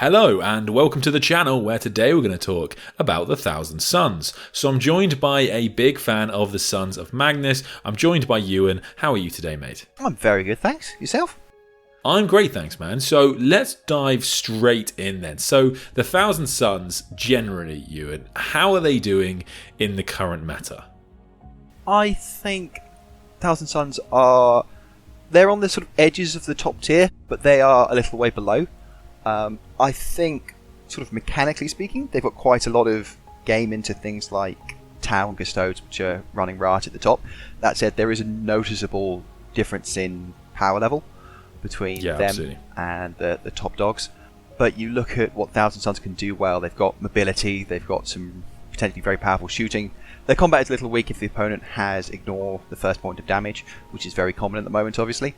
Hello and welcome to the channel where today we're going to talk about the Thousand Sons. So I'm joined by a big fan of the Sons of Magnus. I'm joined by Euan. How are you today, mate? I'm very good, thanks. Yourself? I'm great, thanks, man. So let's dive straight in then. So the Thousand Sons, generally, Euan, how are they doing in the current meta? I think Thousand Sons are... They're on the sort of edges of the top tier, but they are a little way below. I think, sort of mechanically speaking, they've got quite a lot of game into things like Town Custodes, which are running right at the top. That said, there is a noticeable difference in power level between them absolutely. And the top dogs. But you look at what Thousand Sons can do well. They've got mobility, they've got some potentially very powerful shooting. Their combat is a little weak if the opponent has ignore the first point of damage, which is very common at the moment, obviously.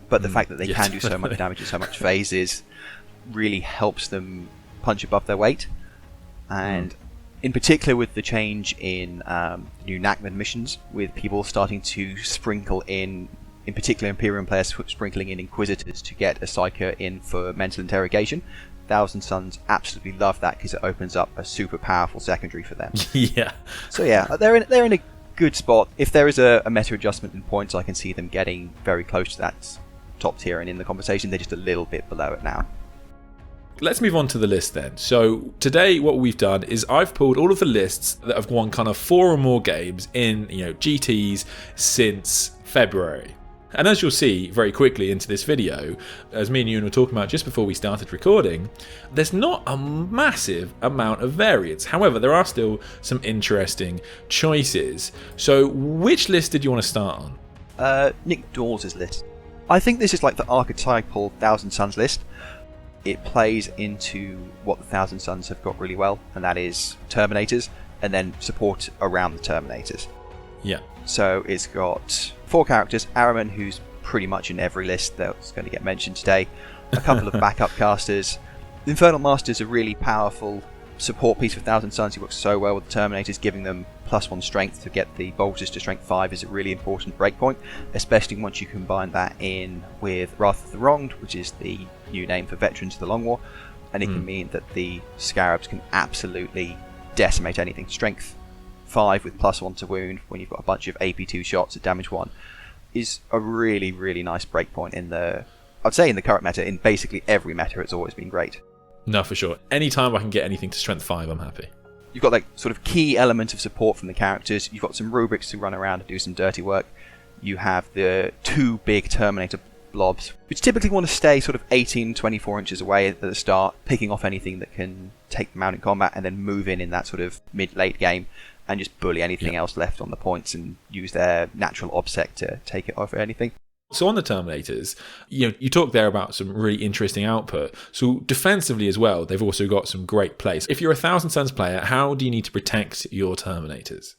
But the fact that they can do so much damage in so much phases really helps them punch above their weight. And in particular with the change in new Nachman missions, with people starting to sprinkle in particular Imperium players sprinkling in Inquisitors to get a Psyker in for mental interrogation, Thousand Sons absolutely love that because it opens up a super powerful secondary for them. Yeah. So yeah, they're in a good spot. If there is a meta adjustment in points, I can see them getting very close to that top tier, and in the conversation they're just a little bit below it now. Let's move on to the list then. So today what we've done is I've pulled all of the lists that have won kind of 4 or more games in GTs since February. And as you'll see very quickly into this video, as me and Euan were talking about just before we started recording, there's not a massive amount of variance. However, there are still some interesting choices. So which list did you want to start on? Nick Dawes' list. I think this is like the archetypal Thousand Sons list. It plays into what the Thousand Sons have got really well, and that is Terminators, and then support around the Terminators. Yeah. So it's got 4 characters, Araman, who's pretty much in every list that's going to get mentioned today, a couple of backup casters. The Infernal Master is a really powerful support piece for Thousand Sons. He works so well with the Terminators, giving them +1 strength to get the bolters to strength 5 is a really important breakpoint, especially once you combine that in with Wrath of the Wronged, which is the new name for veterans of the Long War, and it can mean that the Scarabs can absolutely decimate anything. Strength 5 with +1 to wound when you've got a bunch of AP2 shots at damage 1 is a really, really nice breakpoint in the, I'd say in the current meta. In basically every meta it's always been great. No, for sure. Anytime I can get anything to strength 5, I'm happy. You've got like sort of key element of support from the characters. You've got some rubrics to run around and do some dirty work. You have the 2 big Terminator blobs, which typically want to stay sort of 18-24 inches away at the start, picking off anything that can take them out in combat, and then move in that sort of mid-late game and just bully anything else left on the points and use their natural obsec to take it over anything. So on the Terminators, you talk there about some really interesting output. So defensively as well, they've also got some great plays. If you're a Thousand Sons player, how do you need to protect your Terminators?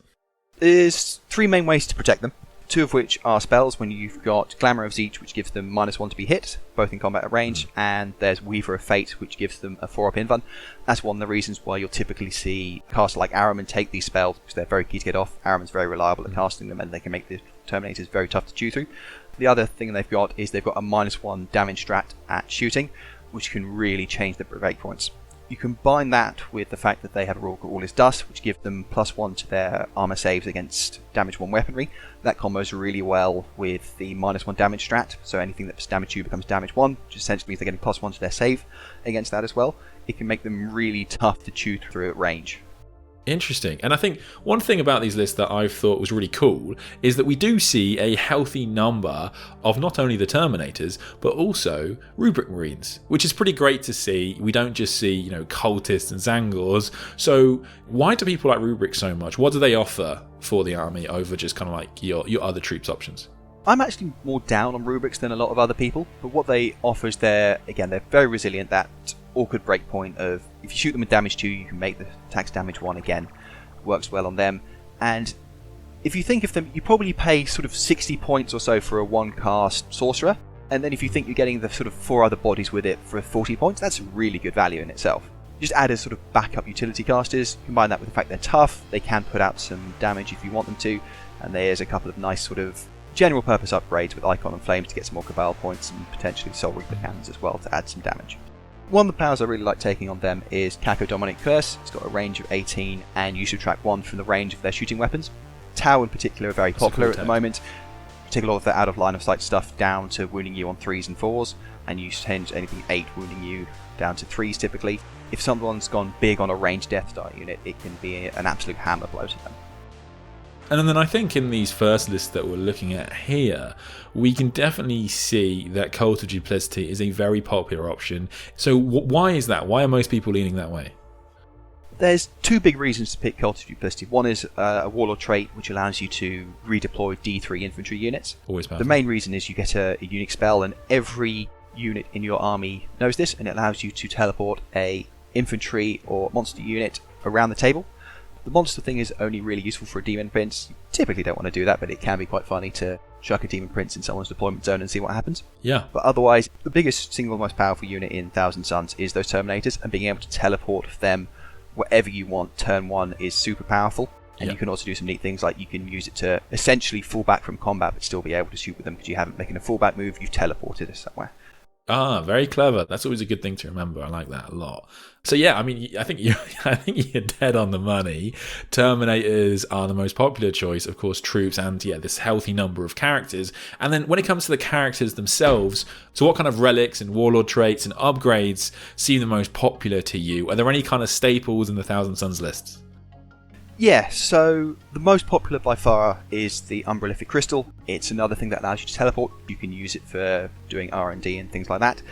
There's 3 main ways to protect them, 2 of which are spells when you've got Glamour of Zeech, which gives them -1 to be hit, both in combat at range, and there's Weaver of Fate, which gives them a 4-up invuln. That's one of the reasons why you'll typically see casters like Araman take these spells, because they're very key to get off. Araman's very reliable at casting them, and they can make the Terminators very tough to chew through. The other thing they've got is they've got a -1 damage strat at shooting, which can really change the break points. You combine that with the fact that they have a rule called All is Dust, which gives them +1 to their armor saves against damage 1 weaponry. That combos really well with the -1 damage strat, so anything that's damage 2 becomes damage 1, which essentially means they're getting +1 to their save against that as well. It can make them really tough to chew through at range. Interesting. And I think one thing about these lists that I've thought was really cool is that we do see a healthy number of not only the Terminators, but also Rubric Marines, which is pretty great to see. We don't just see, cultists and Zangors. So why do people like Rubric so much? What do they offer for the army over just kind of like your other troops options? I'm actually more down on Rubrics than a lot of other people, but what they offer is they're very resilient. That awkward breakpoint of if you shoot them with damage 2, you can make the attacks damage 1 again. Works well on them. And if you think of them, you probably pay sort of 60 points or so for a 1-cast sorcerer, and then if you think you're getting the sort of 4 other bodies with it for 40 points, that's really good value in itself. Just add as sort of backup utility casters, combine that with the fact they're tough, they can put out some damage if you want them to, and there's a couple of nice sort of general purpose upgrades with Icon and Flames to get some more Cabal points, and potentially Soul Reaper cannons as well to add some damage. One of the powers I really like taking on them is Cacodemonic Curse. It's got a range of 18 and you subtract 1 from the range of their shooting weapons. Tau in particular are very popular at the moment. You take a lot of the out of line of sight stuff down to wounding you on 3s and 4s, and you change anything 8 wounding you down to 3s typically. If someone's gone big on a ranged Death Star unit, it can be an absolute hammer blow to them. And then I think in these first lists that we're looking at here, we can definitely see that Cult of Duplicity is a very popular option. So why is that? Why are most people leaning that way? There's two big reasons to pick Cult of Duplicity. One is a Warlord trait, which allows you to redeploy D3 infantry units. Always powerful. The main reason is you get a unique spell, and every unit in your army knows this, and it allows you to teleport a infantry or monster unit around the table. The monster thing is only really useful for a Demon Prince. You typically don't want to do that, but it can be quite funny to chuck a Demon Prince in someone's deployment zone and see what happens. Yeah. But otherwise, the biggest single most powerful unit in Thousand Suns is those Terminators, and being able to teleport them wherever you want turn 1 is super powerful. And you can also do some neat things, like you can use it to essentially fall back from combat but still be able to shoot with them because you haven't making a fallback move, you've teleported us somewhere. Ah, very clever. That's always a good thing to remember. I like that a lot. So yeah, I mean, I think you're dead on the money. Terminators are the most popular choice, of course, troops, and this healthy number of characters. And then when it comes to the characters themselves, so what kind of relics and warlord traits and upgrades seem the most popular to you? Are there any kind of staples in the Thousand Suns lists? Yeah, so the most popular by far is the Umbralific Crystal. It's another thing that allows you to teleport. You can use it for doing R&D and things like that.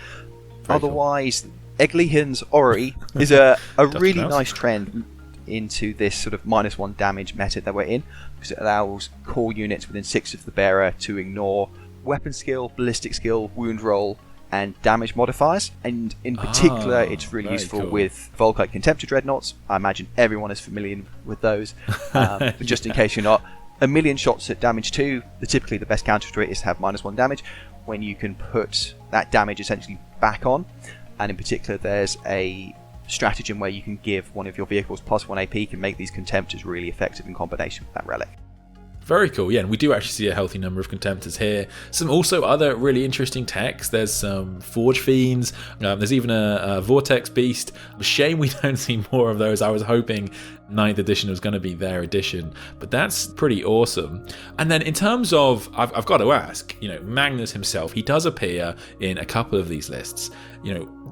Otherwise, cool. Eglihan's Orrery is a really nice trend into this sort of -1 damage meta that we're in, because it allows core units within 6 of the bearer to ignore weapon skill, ballistic skill, wound roll, and damage modifiers, and in particular it's really useful with Volkite Contemptor Dreadnoughts. I imagine everyone is familiar with those, but just in case you're not, 1,000,000 shots at damage 2, typically the best counter to it is to have -1 damage, when you can put that damage essentially back on. And in particular there's a stratagem where you can give one of your vehicles +1 AP, can make these Contemptors really effective in combination with that relic. Very cool, yeah, and we do actually see a healthy number of Contemptors here. Some also other really interesting techs. There's some Forge Fiends, there's even a Vortex Beast. Shame we don't see more of those. I was hoping 9th edition was going to be their edition, but that's pretty awesome. And then in terms of, I've got to ask, Magnus himself, he does appear in a couple of these lists.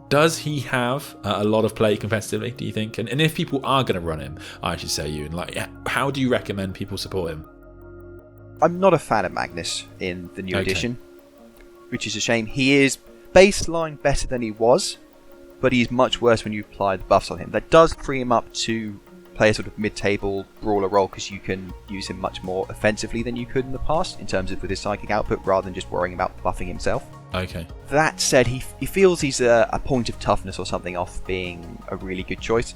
Does he have a lot of play competitively, do you think? And if people are going to run him, I should say, Euan, how do you recommend people support him? I'm not a fan of Magnus in the new edition, which is a shame. He is baseline better than he was, but he's much worse when you apply the buffs on him. That does free him up to play a sort of mid-table brawler role, because you can use him much more offensively than you could in the past, in terms of with his psychic output, rather than just worrying about buffing himself. Okay. That said, he feels he's a point of toughness or something off being a really good choice.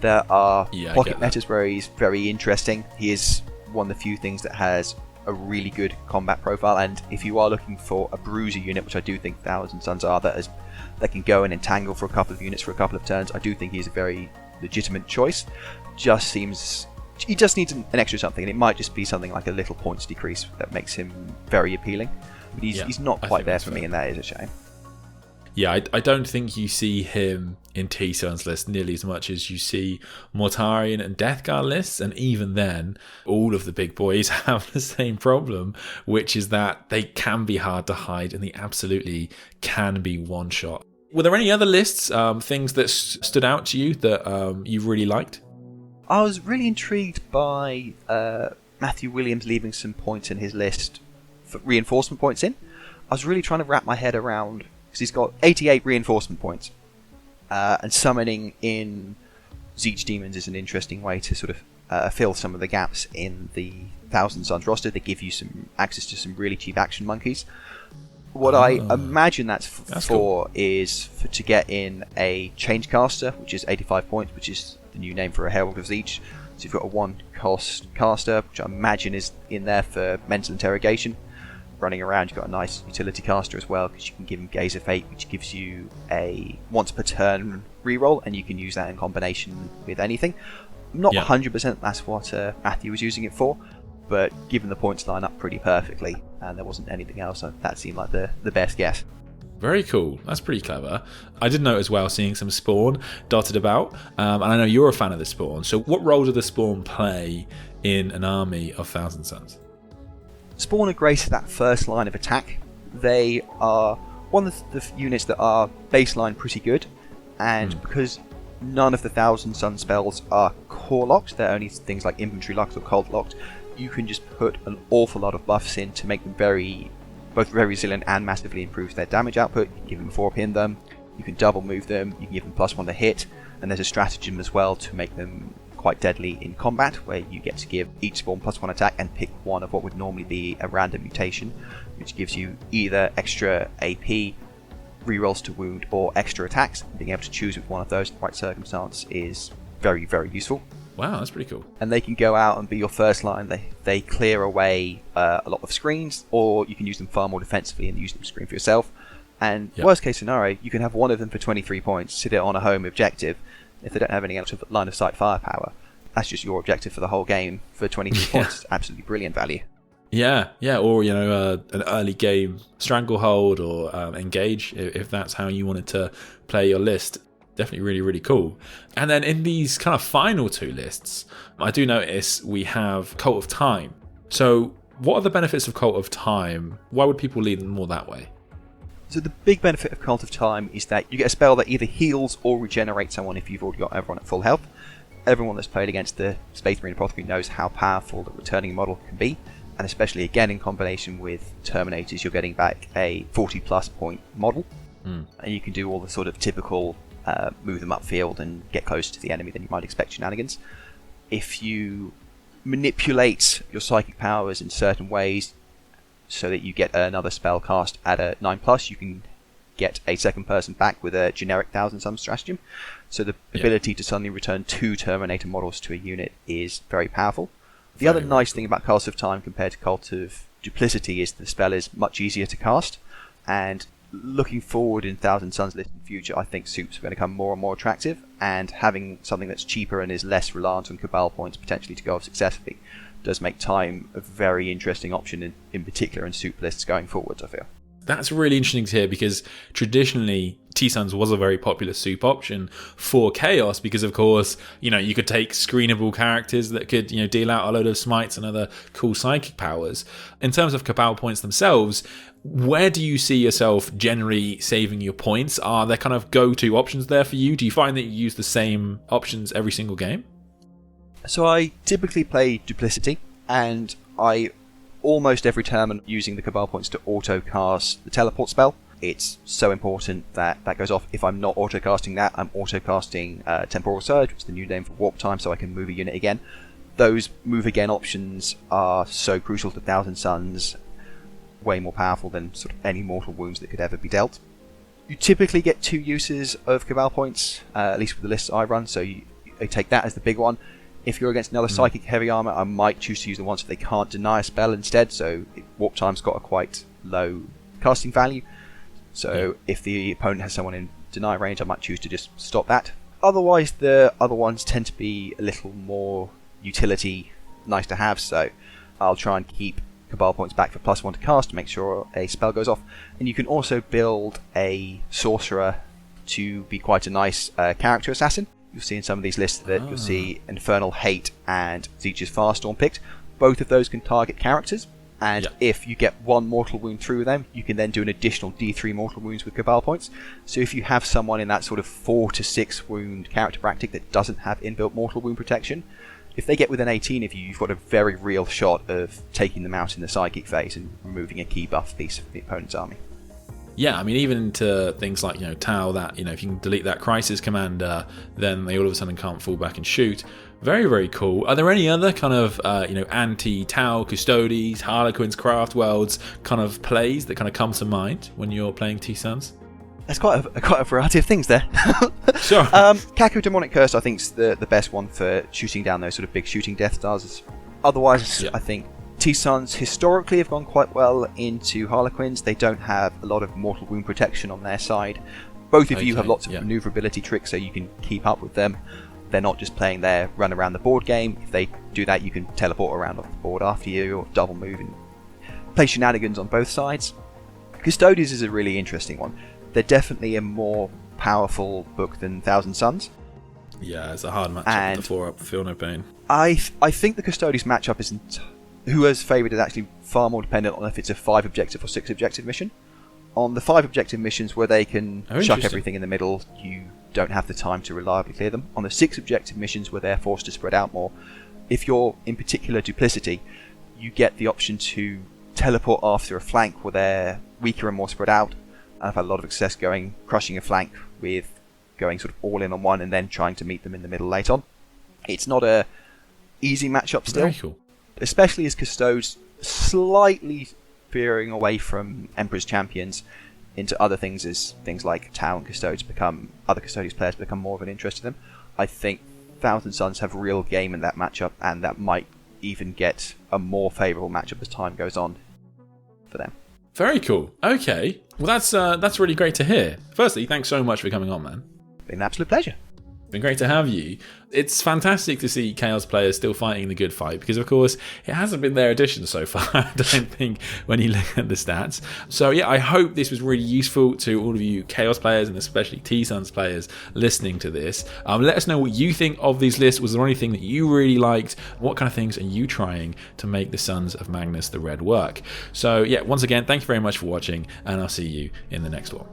There are pocket metas where he's very interesting. He is one of the few things that has a really good combat profile, and if you are looking for a bruiser unit, which I do think Thousand Suns are, that can go and entangle for a couple of units for a couple of turns, I do think he's a very legitimate choice. He just needs an extra something, and it might just be something like a little points decrease that makes him very appealing, but he's not quite there for me, and that is a shame. Yeah, I don't think you see him in T-Sun's list nearly as much as you see Mortarion and Death Guard lists, and even then, all of the big boys have the same problem, which is that they can be hard to hide and they absolutely can be one-shot. Were there any other lists, things that stood out to you that you really liked? I was really intrigued by Matthew Williams leaving some points in his list, for reinforcement points in. I was really trying to wrap my head around, because he's got 88 reinforcement points, and summoning in Zeech Demons is an interesting way to sort of fill some of the gaps in the Thousand Suns roster. They give you some access to some really cheap action monkeys. What I imagine that's for cool. is to get in a Change Caster, which is 85 points, which is the new name for a Herald of Zeech. So you've got a 1-cost caster, which I imagine is in there for mental interrogation. Running around, you've got a nice utility caster as well, because you can give him Gaze of Fate, which gives you a once per turn reroll, and you can use that in combination with anything. I'm not 100% that's what Matthew was using it for, but given the points line up pretty perfectly, and there wasn't anything else, that seemed like the best guess. Very cool. That's pretty clever. I did note as well seeing some Spawn dotted about, and I know you're a fan of the Spawn. So what role do the Spawn play in an army of Thousand Suns? Spawn are great at that first line of attack. They are one of the units that are baseline pretty good, and because none of the Thousand Sun spells are core locked, they're only things like infantry locked or cult locked, you can just put an awful lot of buffs in to make them both very resilient and massively improve their damage output. You can give them 4-pin them, you can double move them, you can give them +1 to hit, and there's a stratagem as well to make them quite deadly in combat, where you get to give each Spawn +1 attack and pick one of what would normally be a random mutation, which gives you either extra AP, rerolls to wound, or extra attacks. Being able to choose with one of those in the right circumstance is very, very useful. Wow, that's pretty cool. And they can go out and be your first line. They clear away a lot of screens, or you can use them far more defensively and use them to screen for yourself. And worst case scenario, you can have one of them for 23 points, sit it on a home objective. If they don't have any actual line of sight firepower, that's just your objective for the whole game for 23 points. Absolutely brilliant value. Yeah, or an early game stranglehold or engage if that's how you wanted to play your list. Definitely really, really cool. And then in these kind of final two lists, I do notice we have Cult of Time. So what are the benefits of Cult of Time? Why would people lean more that way? So the big benefit of Cult of Time is that you get a spell that either heals or regenerates someone if you've already got everyone at full health. Everyone that's played against the Space Marine Apothecary knows how powerful the returning model can be, and especially again in combination with Terminators, you're getting back a 40+ point model, and you can do all the sort of typical move them upfield and get closer to the enemy than you might expect shenanigans. If you manipulate your psychic powers in certain ways so that you get another spell cast at a 9+, you can get a second person back with a generic Thousand Sun stratagem. So the ability to suddenly return 2 Terminator models to a unit is very powerful. The other nice thing about Cult of Time compared to Cult of Duplicity is the spell is much easier to cast, and looking forward in Thousand Suns list in the future, I think soups are going to become more and more attractive, and having something that's cheaper and is less reliant on Cabal points potentially to go off successfully does make Time a very interesting option, in particular in soup lists going forwards, I feel. That's really interesting to hear, because traditionally T-Suns was a very popular soup option for Chaos because, of course, you could take screenable characters that could, deal out a load of smites and other cool psychic powers. In terms of Cabal points themselves, where do you see yourself generally saving your points? Are there kind of go-to options there for you? Do you find that you use the same options every single game? So I typically play Duplicity, and I almost every turn I'm using the Cabal points to auto-cast the teleport spell. It's so important that that goes off. If I'm not auto-casting that, I'm auto-casting Temporal Surge, which is the new name for Warp Time, so I can move a unit again. Those move again options are so crucial to Thousand Suns, way more powerful than sort of any mortal wounds that could ever be dealt. You typically get 2 uses of Cabal points, at least with the lists I run, so you take that as the big one. If you're against another Psychic Heavy Armor, I might choose to use the ones if they can't deny a spell instead, so Warp Time's got a quite low casting value. So if the opponent has someone in deny range, I might choose to just stop that. Otherwise, the other ones tend to be a little more utility, nice to have, so I'll try and keep Cabal points back for +1 to cast to make sure a spell goes off. And you can also build a Sorcerer to be quite a nice character assassin. You'll see in some of these lists that you'll see Infernal Hate and Zeech's Firestorm picked. Both of those can target characters, and if you get 1 mortal wound through them, you can then do an additional D3 mortal wounds with Cabal points. So if you have someone in that sort of 4 to 6 wound character bracket that doesn't have inbuilt mortal wound protection, if they get within 18 of you, you've got a very real shot of taking them out in the psychic phase and removing a key buff piece from the opponent's army. Yeah, I mean, even into things like, Tau, that, if you can delete that Crisis Commander, then they all of a sudden can't fall back and shoot. Very, very cool. Are there any other kind of, anti-Tau, Custodes, Harlequins, Craft Worlds kind of plays that kind of come to mind when you're playing T-Suns? There's quite a variety of things there. Sure. Kaku Demonic Curse, I think, is the best one for shooting down those sort of big shooting Death Stars. Otherwise, I think T-Suns historically have gone quite well into Harlequins. They don't have a lot of mortal wound protection on their side. Both of you have lots of maneuverability tricks, so you can keep up with them. They're not just playing their run around the board game. If they do that, you can teleport around off the board after you, or double move and play shenanigans on both sides. Custodians is a really interesting one. They're definitely a more powerful book than Thousand Suns. Yeah, it's a hard matchup with the 4-up, Feel No Pain. I think the Custodians matchup isn't... Whoever's favoured is actually far more dependent on if it's a 5 objective or 6 objective mission. On the 5 objective missions where they can chuck everything in the middle, you don't have the time to reliably clear them. On the 6 objective missions where they're forced to spread out more, if you're in particular Duplicity, you get the option to teleport after a flank where they're weaker and more spread out. I've had a lot of success crushing a flank with going sort of all in on one and then trying to meet them in the middle late on. It's not a easy matchup still, Very cool. Especially as Custodes slightly veering away from Emperor's Champions into other things, as things like Tau and Custodes other Custodians players become more of an interest to them. I think Thousand Suns have real game in that matchup, and that might even get a more favourable matchup as time goes on for them. Very cool. Okay. Well, that's really great to hear. Firstly, thanks so much for coming on, man. Been an absolute pleasure. Been great to have you. It's fantastic to see Chaos players still fighting the good fight, because of course it hasn't been their edition so far, I don't think, when you look at the stats. So yeah, I hope this was really useful to all of you Chaos players and especially T-Suns players listening to this. Let us know what you think of these lists. Was there anything that you really liked? What kind of things are you trying to make the Sons of Magnus the Red work? So yeah, once again, thank you very much for watching, and I'll see you in the next one.